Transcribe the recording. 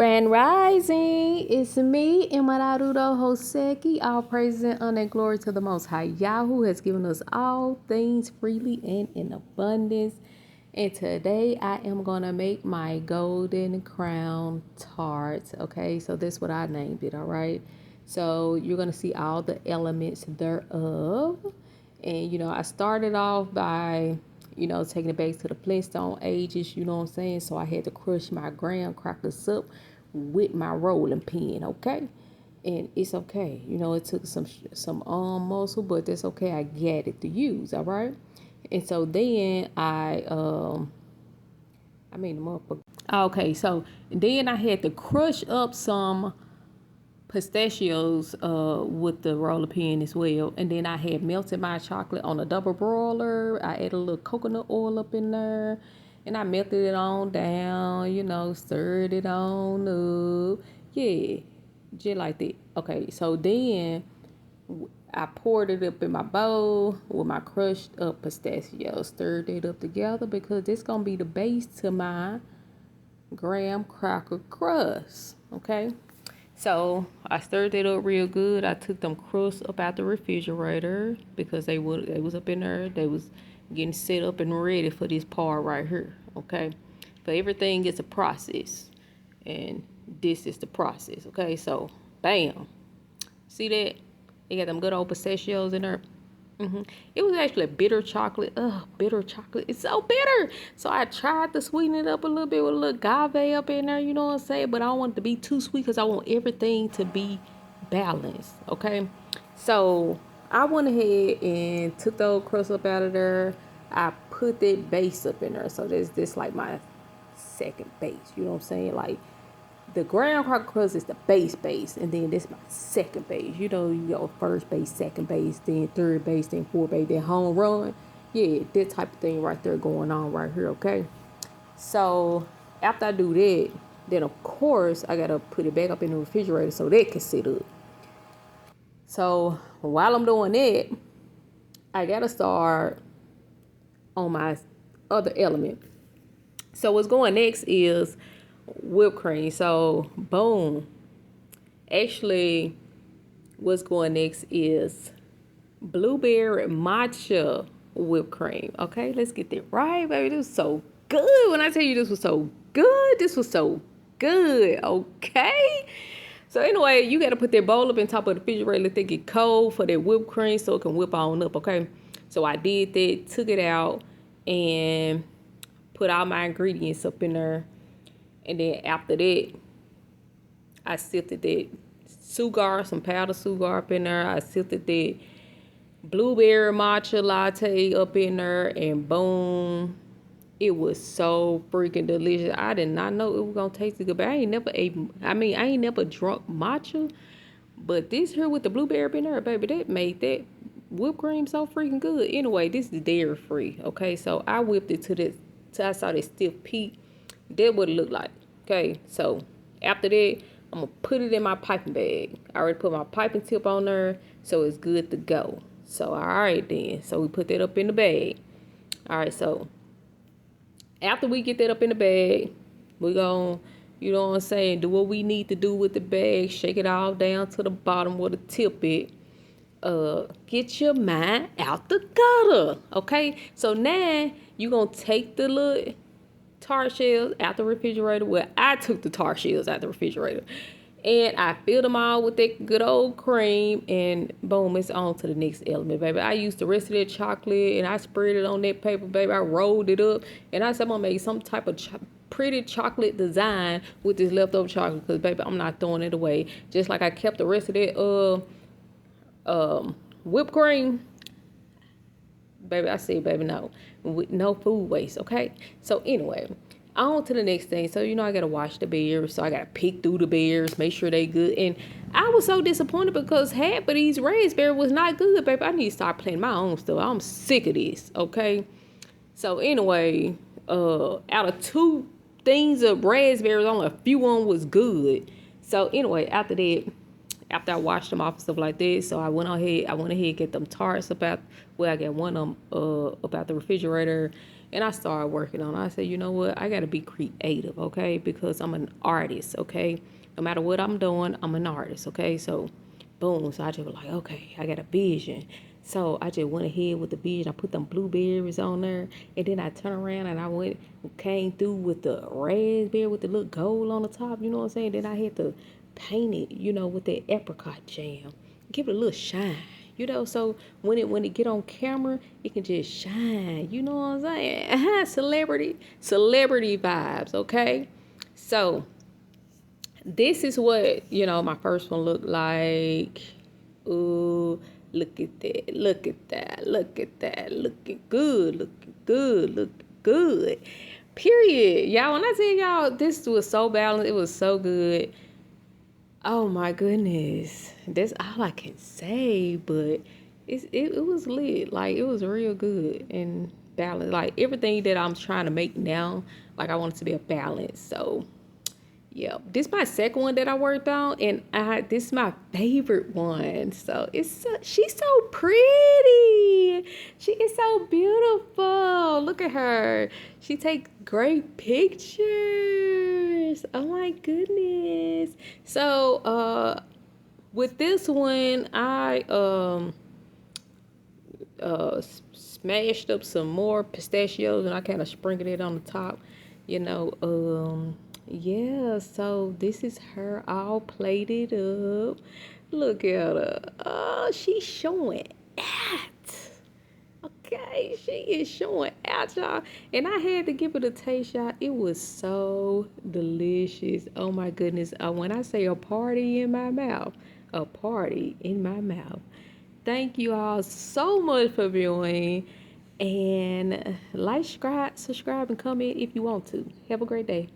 Grand Rising, it's me, Emararudo Hoseki. All praises and honor and glory to the Most High Yah, who has given us all things freely and in abundance. And today I am going to make my golden crown tart. Okay, so that's what I named it, all right? So you're going to see all the elements thereof. And, I started off by taking it back to the Flintstone ages, you know what I'm saying? So I had to crush my graham crackers up with my rolling pin, okay? And it's okay. It took some arm muscle, but that's okay. I got it to use, all right? And so then okay, so then I had to crush up some pistachios with the roller pin as well, and then I had melted my chocolate on a double broiler. I added a little coconut oil up in there, and I melted it on down, stirred it on up, yeah, just like that. Okay, so then I poured it up in my bowl with my crushed up pistachios, stirred it up together because it's gonna be the base to my graham cracker crust. Okay, so I stirred it up real good. I took them crusts up out the refrigerator because they was up in there. They was getting set up and ready for this part right here. Okay, but everything is a process, and this is the process. Okay, so bam, see that? They got them good old pistachios in there. It was actually bitter chocolate. Bitter chocolate. It's so bitter. So I tried to sweeten it up a little bit with a little agave up in there, you know what I'm saying? But I don't want it to be too sweet because I want everything to be balanced, okay? So I went ahead and took the old crust up out of there. I put that base up in there. So this like my second base, you know what I'm saying? Like, the graham cracker crust is the base, and then this is my second base. You go first base, second base, then third base, then fourth base, then home run. Yeah, that type of thing right there going on right here, okay? So after I do that, then of course I gotta put it back up in the refrigerator so that can sit up. So while I'm doing that, I gotta start on my other element. So what's going next is whipped cream. So boom, actually what's going next is blueberry matcha whipped cream. Okay, let's get that right, baby. This was so good. When I tell you this was so good, this was so good. Okay, so anyway, you got to put that bowl up on top of the refrigerator, let it get cold for that whipped cream so it can whip on up. Okay, so I did that, took it out and put all my ingredients up in there. And then after that, I sifted that sugar, some powdered sugar up in there. I sifted that blueberry matcha latte up in there, and boom, it was so freaking delicious. I did not know it was gonna taste good, but I ain't never drunk matcha. But this here with the blueberry up in there, baby, that made that whipped cream so freaking good. Anyway, this is dairy free, okay? So I whipped it till I saw that stiff peak. That's what it looked like. Okay, so after that, I'm gonna put it in my piping bag. I already put my piping tip on there, so it's good to go. So all right then. So we put that up in the bag. All right, so after we get that up in the bag, we gonna, you know what I'm saying, do what we need to do with the bag. Shake it all down to the bottom where the tip is. Get your mind out the gutter. Okay, so now you gonna take the little Tart shells out the refrigerator. Well, I took the Tart shells out the refrigerator and I filled them all with that good old cream, and boom, it's on to the next element, baby. I used the rest of that chocolate and I spread it on that paper, baby. I rolled it up and I said I'm gonna make some type of pretty chocolate design with this leftover chocolate because, baby, I'm not throwing it away. Just like I kept the rest of that whipped cream, baby, I said, baby, no, with no food waste, okay? So anyway, on to the next thing. So, I got to wash the beers. So I got to pick through the beers, make sure they good. And I was so disappointed because half of these raspberries was not good, baby. I need to start planting my own stuff. I'm sick of this, okay? So anyway, out of 2 things of raspberries, only a few of them was good. So anyway, after I washed them off and stuff like that, so I went ahead and get them tarts I got one of them about the refrigerator, And I started working on it. I said, you know what? I got to be creative, okay? Because I'm an artist, okay? No matter what I'm doing, I'm an artist, okay? So, boom. So I just was like, okay, I got a vision. So I just went ahead with the vision. I put them blueberries on there. And then I turned around and I came through with the raspberry with the little gold on the top. You know what I'm saying? Then I had to paint it, with that apricot jam. Give it a little shine. So when it get on camera, it can just shine. You know what I'm saying? Celebrity vibes, okay? So this is what, my first one looked like. Ooh, look at that, look at that, look at that, looking good, looking good, looking good. Period. Y'all, when I tell y'all this was so balanced, it was so good. Oh my goodness. That's all I can say, but it was lit. Like, it was real good and balanced. Like, everything that I'm trying to make now, like, I want it to be a balance. So yeah, this is my second one that I worked on, and this is my favorite one. So she's so pretty. She is so beautiful. Look at her. She takes great pictures. Oh my goodness. So with this one, I smashed up some more pistachios and I kind of sprinkled it on the top. Yeah, so this is her all plated up. Look at her. Oh, she's showing out. Okay, she is showing out, y'all. And I had to give it a taste, y'all. It was so delicious. Oh my goodness. When I say a party in my mouth, a party in my mouth. Thank you all so much for viewing. And like, subscribe, and comment if you want to. Have a great day.